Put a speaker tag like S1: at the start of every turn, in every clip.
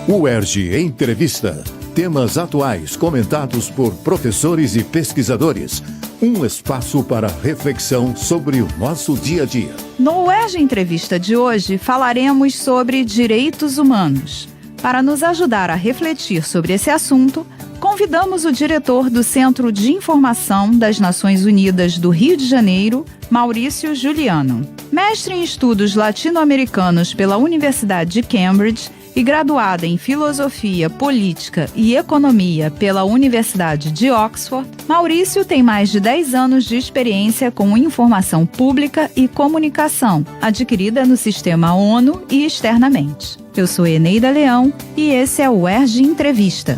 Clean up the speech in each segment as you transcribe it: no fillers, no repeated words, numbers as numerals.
S1: UERJ Entrevista. Temas atuais comentados por professores e pesquisadores. Um espaço para reflexão sobre o nosso dia a dia.
S2: No UERJ Entrevista de hoje, falaremos sobre direitos humanos. Para nos ajudar a refletir sobre esse assunto, convidamos o diretor do Centro de Informação das Nações Unidas do Rio de Janeiro, Maurício Juliano. Mestre em Estudos Latino-Americanos pela Universidade de Cambridge e graduada em Filosofia, Política e Economia pela Universidade de Oxford, Maurício tem mais de 10 anos de experiência com informação pública e comunicação, adquirida no sistema ONU e externamente. Eu sou Eneida Leão e esse é o UERJ Entrevista.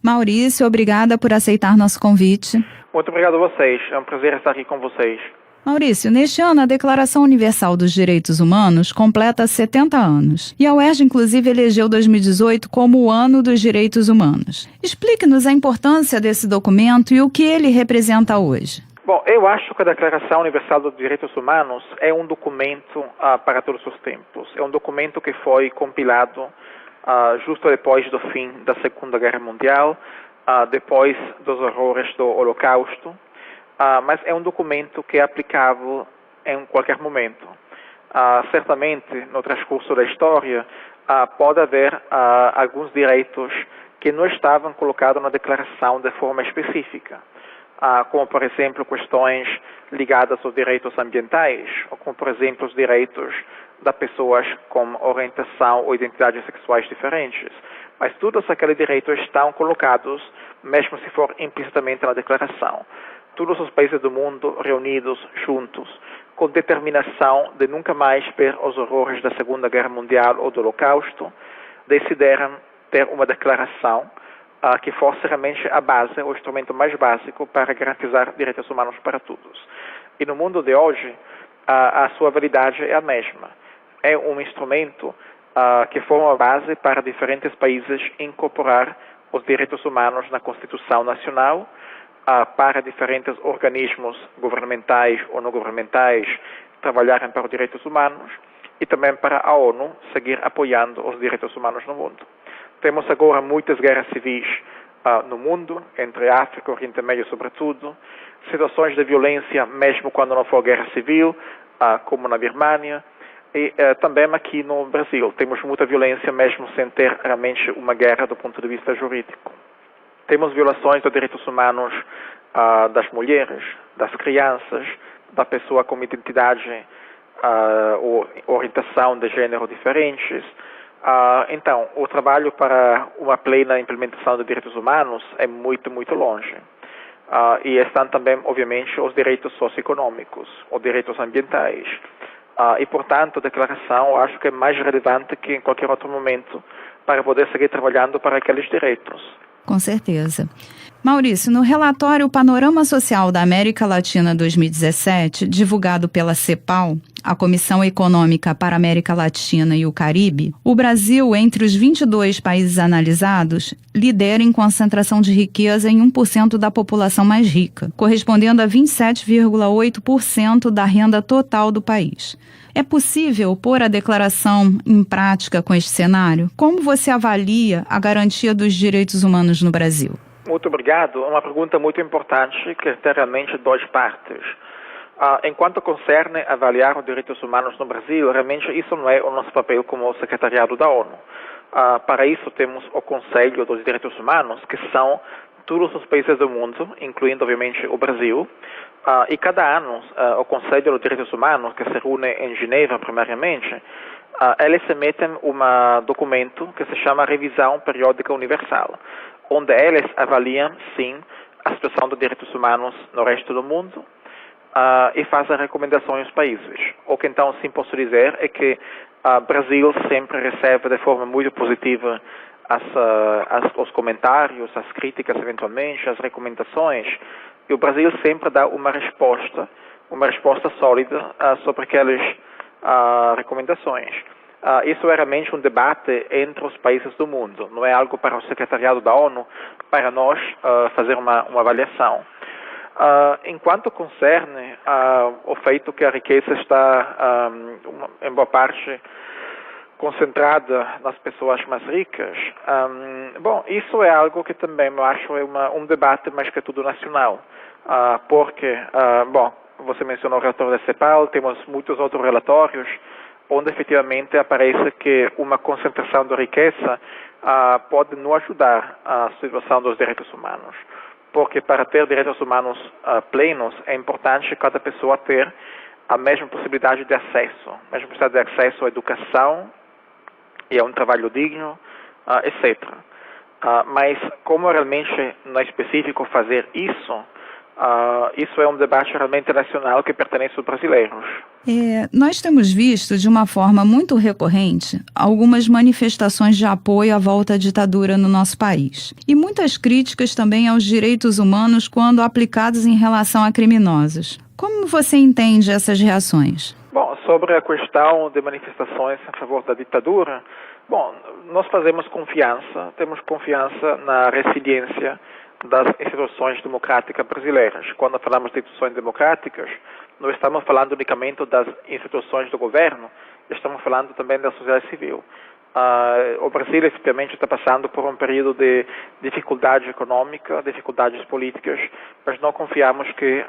S2: Maurício, obrigada por aceitar nosso convite.
S3: Muito obrigado a vocês. É um prazer estar aqui com vocês.
S2: Maurício, neste ano a Declaração Universal dos Direitos Humanos completa 70 anos. E a UERJ, inclusive, elegeu 2018 como o Ano dos Direitos Humanos. Explique-nos a importância desse documento e o que ele representa hoje.
S3: Bom, eu acho que a Declaração Universal dos Direitos Humanos é um documento para todos os tempos. É um documento que foi compilado justo depois do fim da Segunda Guerra Mundial, depois dos horrores do Holocausto. Mas é um documento que é aplicável em qualquer momento. Certamente, no transcurso da história, pode haver alguns direitos que não estavam colocados na declaração de forma específica, como, por exemplo, questões ligadas aos direitos ambientais, ou como, por exemplo, os direitos das pessoas com orientação ou identidades sexuais diferentes. Mas todos aqueles direitos estão colocados, mesmo se for implicitamente na declaração. Todos os países do mundo reunidos juntos, com determinação de nunca mais ver os horrores da Segunda Guerra Mundial ou do Holocausto, decidiram ter uma declaração que fosse realmente a base, o instrumento mais básico para garantizar direitos humanos para todos. E no mundo de hoje, a sua validade é a mesma. É um instrumento que forma a base para diferentes países incorporar os direitos humanos na Constituição Nacional, para diferentes organismos governamentais ou não governamentais trabalharem para os direitos humanos e também para a ONU seguir apoiando os direitos humanos no mundo. Temos agora muitas guerras civis no mundo, entre África e Oriente Médio sobretudo, situações de violência mesmo quando não for guerra civil, como na Birmânia, e também aqui no Brasil temos muita violência mesmo sem ter realmente uma guerra do ponto de vista jurídico. Temos violações dos direitos humanos das mulheres, das crianças, da pessoa com identidade ou orientação de gênero diferentes. Então, o trabalho para uma plena implementação dos direitos humanos é muito, muito longe. E estão também, obviamente, os direitos socioeconômicos, os direitos ambientais. E, portanto, a declaração eu acho que é mais relevante que em qualquer outro momento para poder seguir trabalhando para aqueles direitos.
S2: Com certeza. Maurício, no relatório Panorama Social da América Latina 2017, divulgado pela CEPAL, a Comissão Econômica para a América Latina e o Caribe, o Brasil, entre os 22 países analisados, lidera em concentração de riqueza em 1% da população mais rica, correspondendo a 27,8% da renda total do país. É possível pôr a declaração em prática com este cenário? Como você avalia a garantia dos direitos humanos no Brasil?
S3: Muito obrigado. É uma pergunta muito importante que tem realmente duas partes. Enquanto concerne avaliar os direitos humanos no Brasil, realmente isso não é o nosso papel como secretariado da ONU. Para isso temos o Conselho dos Direitos Humanos, que são todos os países do mundo, incluindo obviamente o Brasil. E cada ano o Conselho dos Direitos Humanos, que se reúne em Geneva primariamente, eles emitem um documento que se chama Revisão Periódica Universal, onde eles avaliam, sim, a situação dos direitos humanos no resto do mundo e fazem recomendações aos países. O que então sim posso dizer é que o Brasil sempre recebe de forma muito positiva os comentários, as críticas eventualmente, as recomendações, e o Brasil sempre dá uma resposta sólida sobre aquelas recomendações. Isso é realmente um debate entre os países do mundo, não é algo para o secretariado da ONU, para nós fazer uma avaliação. Enquanto concerne o feito que a riqueza está, em boa parte, concentrada nas pessoas mais ricas. Bom, isso é algo que também eu acho é um debate mais que tudo nacional, porque, bom, você mencionou o relatório da CEPAL, temos muitos outros relatórios onde efetivamente aparece que uma concentração da riqueza pode não ajudar a situação dos direitos humanos, porque para ter direitos humanos plenos é importante cada pessoa ter a mesma possibilidade de acesso, a mesma possibilidade de acesso à educação e a um trabalho digno, etc. Mas como realmente não é específico fazer isso, isso é um debate realmente nacional que pertence aos brasileiros.
S2: Nós temos visto, de uma forma muito recorrente, algumas manifestações de apoio à volta à ditadura no nosso país. E muitas críticas também aos direitos humanos quando aplicados em relação a criminosos. Como você entende essas reações?
S3: Bom, sobre a questão de manifestações em favor da ditadura, bom, nós temos confiança na resiliência das instituições democráticas brasileiras. Quando falamos de instituições democráticas, não estamos falando unicamente das instituições do governo, estamos falando também da sociedade civil. O Brasil, efetivamente, está passando por um período de dificuldade econômica, dificuldades políticas, mas não confiamos que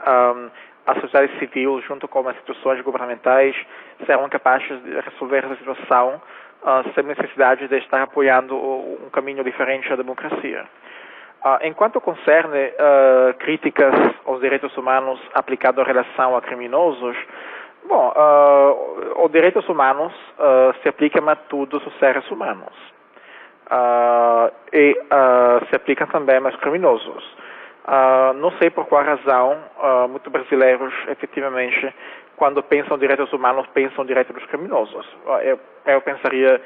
S3: a sociedade civil, junto com as instituições governamentais, serão capazes de resolver essa situação sem necessidade de estar apoiando um caminho diferente à democracia. Enquanto concerne críticas aos direitos humanos aplicados em relação a criminosos, bom, os direitos humanos se aplicam a todos os seres humanos e se aplicam também aos criminosos. Não sei por qual razão muitos brasileiros, efetivamente, quando pensam em direitos humanos, pensam em direitos dos criminosos. Eu pensaria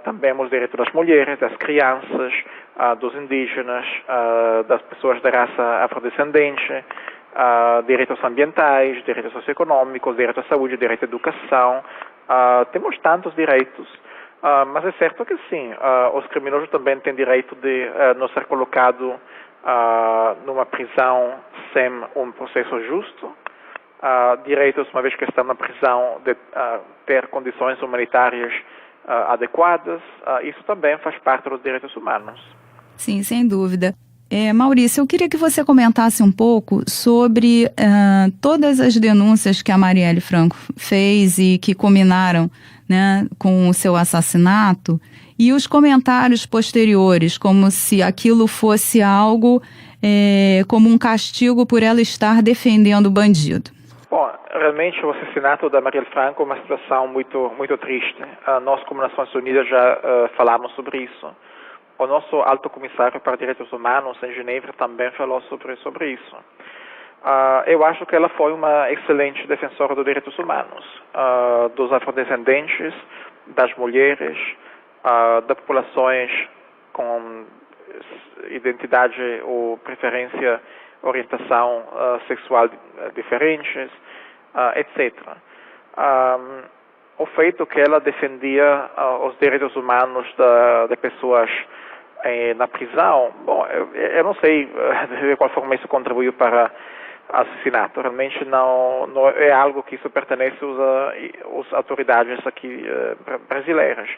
S3: também nos direitos das mulheres, das crianças, dos indígenas, das pessoas da raça afrodescendente, direitos ambientais, direitos socioeconômicos, direito à saúde, direito à educação. Temos tantos direitos, mas é certo que sim, os criminosos também têm direito de não ser colocado numa prisão sem um processo justo, direitos, uma vez que estão na prisão, de ter condições humanitárias adequadas. Isso também faz parte dos direitos humanos.
S2: Sim, sem dúvida. Maurício, eu queria que você comentasse um pouco sobre todas as denúncias que a Marielle Franco fez e que culminaram, né, com o seu assassinato, e os comentários posteriores, como se aquilo fosse algo como um castigo por ela estar defendendo o bandido.
S3: Bom, realmente o assassinato da Marielle Franco é uma situação muito, muito triste. Nós, como Nações Unidas, já falamos sobre isso. O nosso alto comissário para direitos humanos em Genebra também falou sobre isso. Eu acho que ela foi uma excelente defensora dos direitos humanos, dos afrodescendentes, das mulheres, das populações com identidade ou preferência, orientação sexual diferentes, etc. O feito que ela defendia os direitos humanos de pessoas na prisão, bom, eu não sei de qual forma isso contribuiu para assassinato. Realmente não é algo que isso pertence às autoridades aqui brasileiras.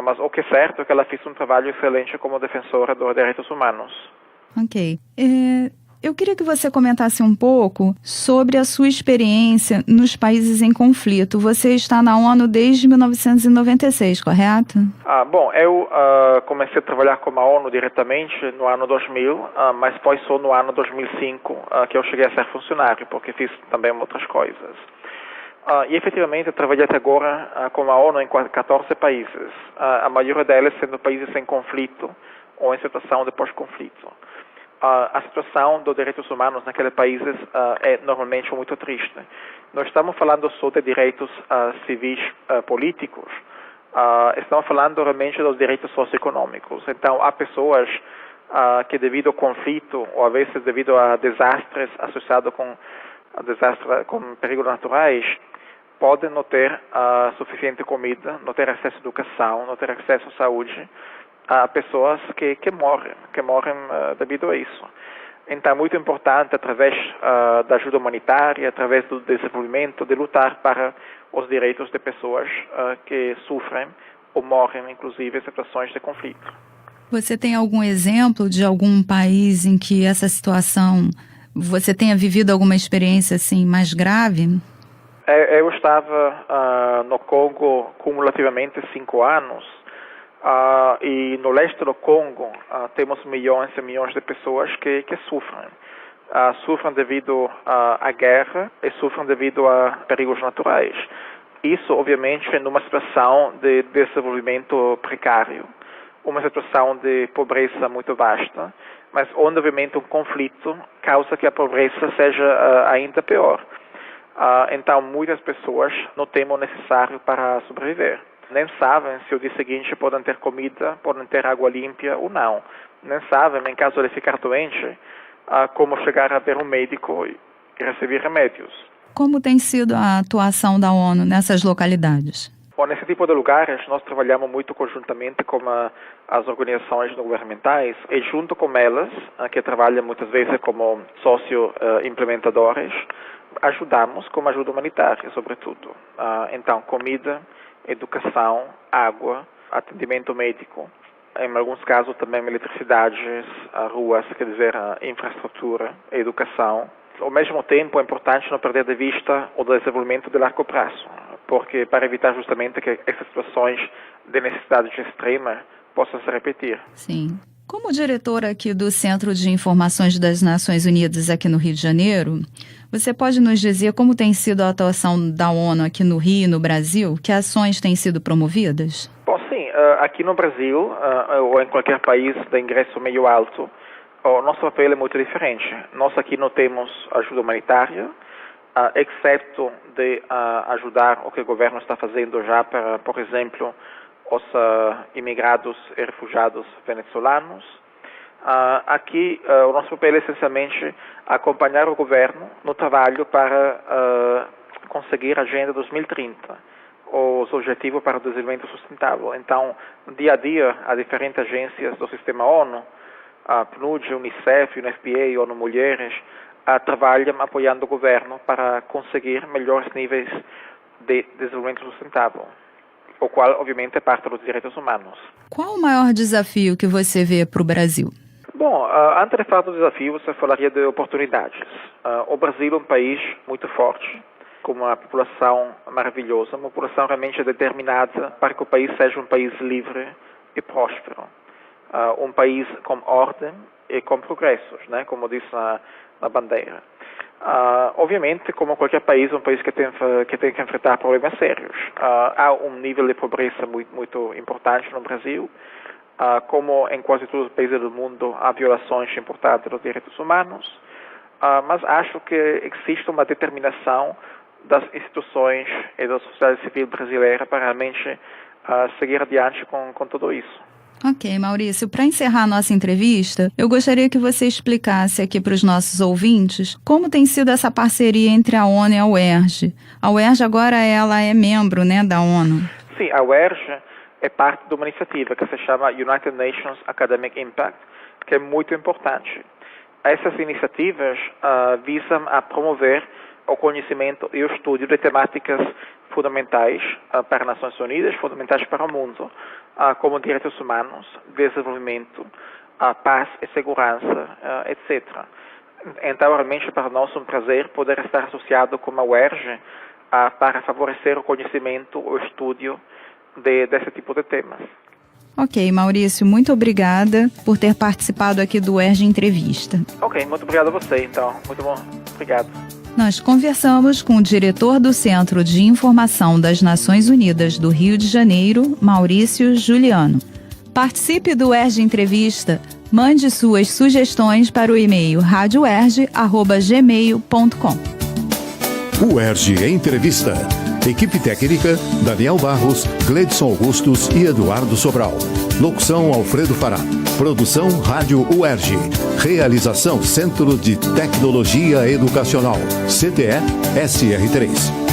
S3: Mas o que é certo é que ela fez um trabalho excelente como defensora dos direitos humanos.
S2: Ok. Eu queria que você comentasse um pouco sobre a sua experiência nos países em conflito. Você está na ONU desde 1996, correto?
S3: Bom, eu comecei a trabalhar com a ONU diretamente no ano 2000, mas foi só no ano 2005 que eu cheguei a ser funcionário, porque fiz também outras coisas. E efetivamente eu trabalhei até agora com a ONU em 14 países, a maioria deles sendo países em conflito ou em situação de pós-conflito. A situação dos direitos humanos naqueles países é normalmente muito triste. Não estamos falando só de direitos civis políticos, estamos falando realmente dos direitos socioeconômicos. Então, há pessoas que devido ao conflito, ou às vezes devido a desastres associados com perigos naturais, podem não ter suficiente comida, não ter acesso à educação, não ter acesso à saúde. Há pessoas que morrem devido a isso. Então é muito importante, através da ajuda humanitária, através do desenvolvimento, de lutar para os direitos de pessoas que sofrem ou morrem, inclusive, em situações de conflito.
S2: Você tem algum exemplo de algum país em que essa situação, você tenha vivido alguma experiência assim mais grave?
S3: Eu estava no Congo cumulativamente 5 anos e no leste do Congo temos milhões e milhões de pessoas que sofrem. Sofrem devido à guerra e sofrem devido a perigos naturais. Isso, obviamente, numa situação de desenvolvimento precário, uma situação de pobreza muito vasta, mas onde, obviamente, um conflito causa que a pobreza seja ainda pior. Então, muitas pessoas não têm o necessário para sobreviver. Nem sabem se o dia seguinte podem ter comida, podem ter água limpa ou não. Nem sabem, em caso de ficar doente, como chegar a ver um médico e receber remédios.
S2: Como tem sido a atuação da ONU nessas localidades?
S3: Bom, nesse tipo de lugares, nós trabalhamos muito conjuntamente com as organizações não governamentais e junto com elas, que trabalham muitas vezes como sócio-implementadores, ajudamos com ajuda humanitária, sobretudo. Então, comida, educação, água, atendimento médico, em alguns casos também eletricidade, ruas, quer dizer, infraestrutura, educação. Ao mesmo tempo, é importante não perder de vista o desenvolvimento de largo prazo, porque para evitar justamente que essas situações de necessidade extrema possam se repetir.
S2: Sim. Como diretora aqui do Centro de Informações das Nações Unidas aqui no Rio de Janeiro, você pode nos dizer como tem sido a atuação da ONU aqui no Rio e no Brasil? Que ações têm sido promovidas?
S3: Bom, sim. Aqui no Brasil, ou em qualquer país de ingresso meio alto, o nosso papel é muito diferente. Nós aqui não temos ajuda humanitária, exceto de ajudar o que o governo está fazendo já para, por exemplo, os imigrados e refugiados venezuelanos. Aqui, o nosso papel é essencialmente acompanhar o governo no trabalho para conseguir a Agenda 2030, os objetivos para o desenvolvimento sustentável. Então, dia a dia, há diferentes agências do sistema ONU, a PNUD, Unicef, UNFPA, ONU Mulheres, trabalham apoiando o governo para conseguir melhores níveis de desenvolvimento sustentável, o qual, obviamente, é parte dos direitos humanos.
S2: Qual o maior desafio que você vê para o Brasil?
S3: Bom, antes de falar dos desafios, eu falaria de oportunidades. O Brasil é um país muito forte, com uma população maravilhosa, uma população realmente determinada para que o país seja um país livre e próspero. Um país com ordem e com progressos, né, como diz na bandeira. Obviamente, como qualquer país, um país que tem que enfrentar problemas sérios. Há um nível de pobreza muito importante no Brasil. Como em quase todos os países do mundo, há violações importantes dos direitos humanos. Mas acho que existe uma determinação das instituições e da sociedade civil brasileira para realmente seguir adiante com tudo isso.
S2: Ok, Maurício, para encerrar a nossa entrevista, eu gostaria que você explicasse aqui para os nossos ouvintes como tem sido essa parceria entre a ONU e a UERJ. A UERJ agora ela é membro, né, da ONU.
S3: Sim, a UERJ é parte de uma iniciativa que se chama United Nations Academic Impact, que é muito importante. Essas iniciativas visam a promover o conhecimento e o estudo de temáticas fundamentais para as Nações Unidas, fundamentais para o mundo, como direitos humanos, desenvolvimento, paz e segurança, etc. Então, realmente, para nós é um prazer poder estar associado com a UERJ para favorecer o conhecimento, o estudo desse tipo de temas.
S2: Ok, Maurício, muito obrigada por ter participado aqui do UERJ Entrevista.
S3: Ok, muito obrigado a você, então. Muito bom. Obrigado.
S2: Nós conversamos com o diretor do Centro de Informação das Nações Unidas do Rio de Janeiro, Maurício Juliano. Participe do UERJ Entrevista. Mande suas sugestões para o e-mail radioerj@gmail.com.
S1: UERJ Entrevista. Equipe técnica, Daniel Barros, Gleidson Augustos e Eduardo Sobral. Locução, Alfredo Fará. Produção, Rádio UERJ. Realização, Centro de Tecnologia Educacional. CTE-SR3.